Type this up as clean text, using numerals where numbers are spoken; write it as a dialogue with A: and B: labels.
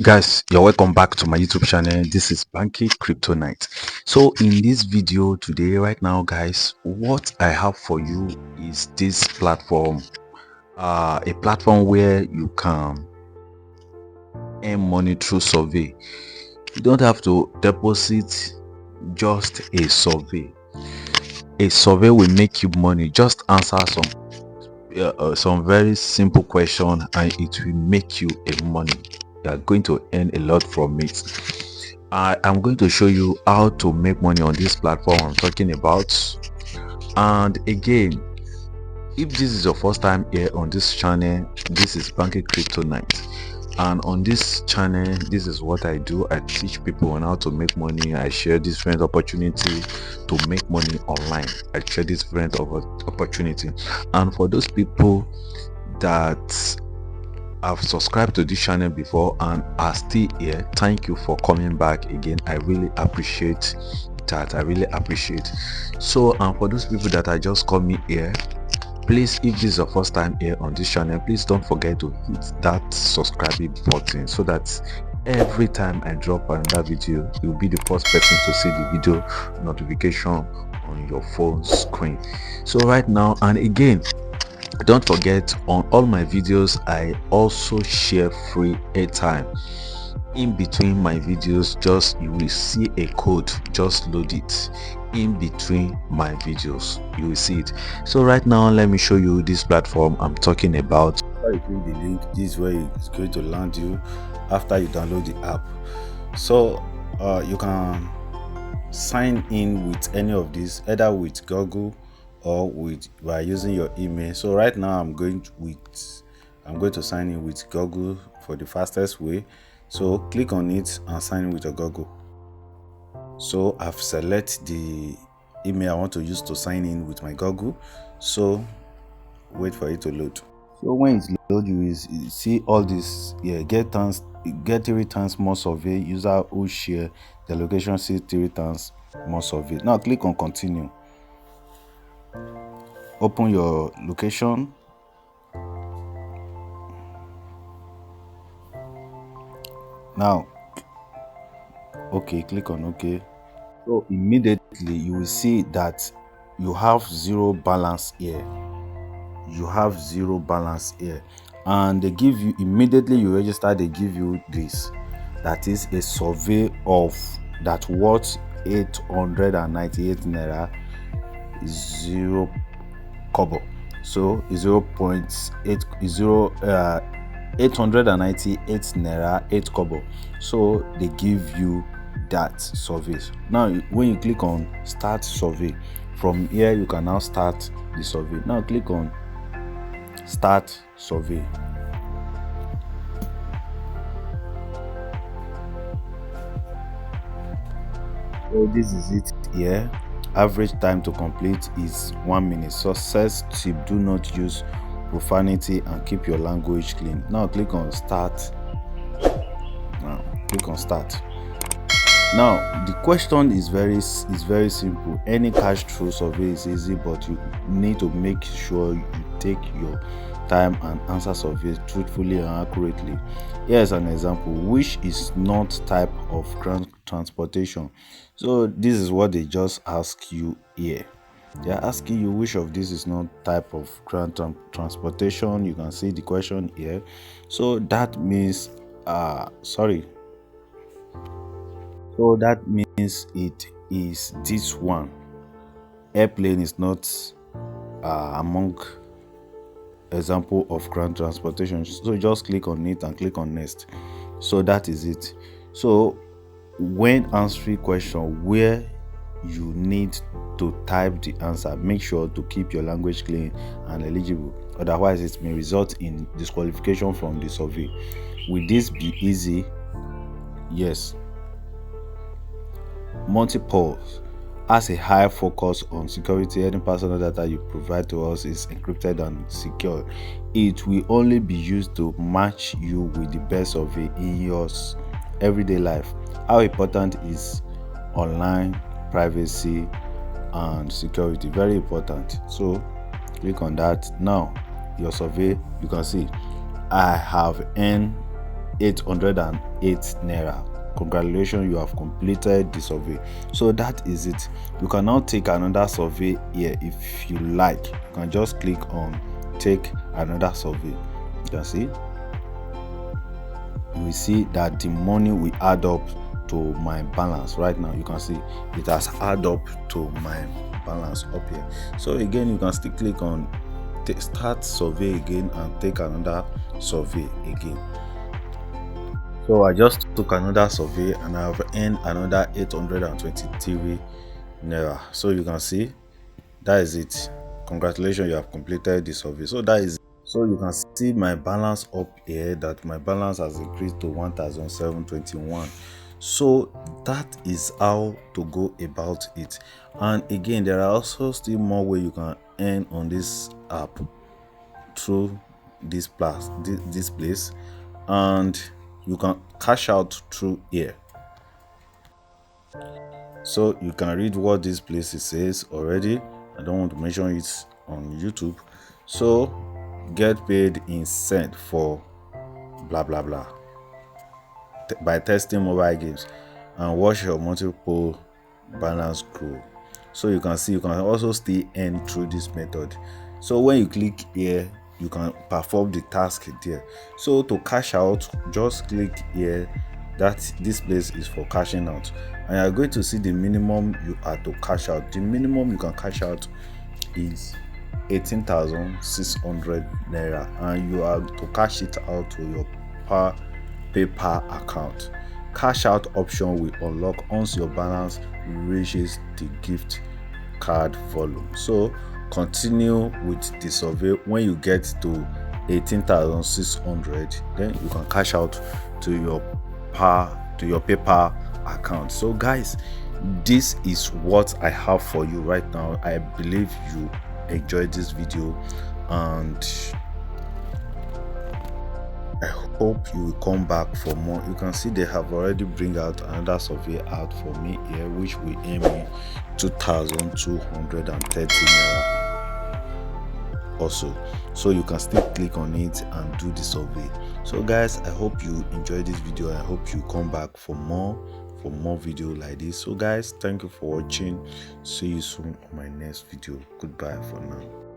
A: Guys, you're welcome back to my YouTube channel. This is Banky Crypto Night. So in this video today, right now, guys, what I have for you is this platform, a platform where you can earn money through survey. You don't have to deposit just a survey. A survey will make you money. Just answer some very simple question and it will make you a money. You are going to earn a lot from it. I am going to show you how to make money on this platform I'm talking about. And again, if this is your first time here on this channel, this is Banky Crypto Night. And on this channel, this is what I do. I teach people on how to make money. I share different opportunity to make money online. I share different opportunity. And for those people that have subscribed to this channel before and are still here, thank you for coming back again. I really appreciate that. I really appreciate. So, and for those people that are just coming here, please, if this is your first time here on this channel, please don't forget to hit that subscribe button so that every time I drop another video, you'll be the first person to see the video notification on your phone screen. So right now, and again, don't forget, on all my videos I also share free airtime. In between my videos, just you will see a code, just load it in between my videos, you will see it. So right now, let me show you this platform I'm talking about.
B: After you click the link, this is where it's going to land you after you download the app. So you can sign in with any of these, either with Google or by using your email. So right now I'm going to sign in with Google for the fastest way. So click on it and sign in with your Google. So I've selected the email I want to use to sign in with my Google. So wait for it to load. So when it's load, you see all this. Get 3 times more survey. User who share the location see 3 times more survey. Now click on continue. Open your location. Now okay, click on OK. So immediately you will see that you have zero balance here. You have zero balance here, and they give you, immediately you register, they give you this, that is a survey of that worth 898 naira, 0 kobo. So 898 naira 8 kobo. So they give you that survey. Now when you click on start survey, from here you can now start the survey. Now click on start survey. So this is it here. Average time to complete is 1 minute. Success tip: do not use profanity and keep your language clean. Now click on start. Now the question is very simple. Any cash through survey is easy, but you need to make sure you take your time and answer surveys truthfully and accurately. Here's an example: which is not type of transportation. So this is what they just ask you here. They are asking you which of this is not type of transportation. You can see the question here. So that means so that means it is this one. Airplane is not among example of ground transportation. So just click on it and click on next. So that is it. So when answering question where you need to type the answer, make sure to keep your language clean and eligible, otherwise it may result in disqualification from the survey. Will this be easy? Yes. Multipolls has a high focus on security. Any personal data you provide to us is encrypted and secure. It will only be used to match you with the best survey in your everyday life. How important is online privacy and security? Very important. So click on that. Now your survey, you can see I have earned 808 naira. Congratulations, you have completed the survey. So that is it. You can now take another survey here if you like. You can just click on take another survey. You can see, we see that the money will add up to my balance right now. You can see it has add up to my balance up here. So again, you can still click on start survey again and take another survey again. So I just took another survey and I've earned another 823 naira. So you can see that is it. Congratulations, you have completed the survey. So that is it. So you can see my balance up here, that my balance has increased to 1721. So that is how to go about it. And again, there are also still more way you can earn on this app through this place, and you can cash out through here. So you can read what this place says already. I don't want to mention it on YouTube. So get paid in cent for blah blah blah by testing mobile games and watch your multiple balance grow. So you can see you can also still earn through this method. So when you click here, you can perform the task there. So to cash out, just click here. That this place is for cashing out, and you are going to see the minimum you are to cash out. The minimum you can cash out is 18,600 naira, and you are to cash it out to your PayPal account. Cash out option will unlock once your balance reaches the gift card volume. So continue with the survey. When you get to 18,600, then you can cash out to your PayPal account. So guys, this is what I have for you right now. I believe you enjoyed this video, and I hope you will come back for more. You can see they have already bring out another survey out for me here, which will earn me 2,230 naira also. So you can still click on it and do the survey. So guys, I hope you enjoyed this video. I hope you come back for more video like this. So guys, thank you for watching. See you soon on my next video. Goodbye for now.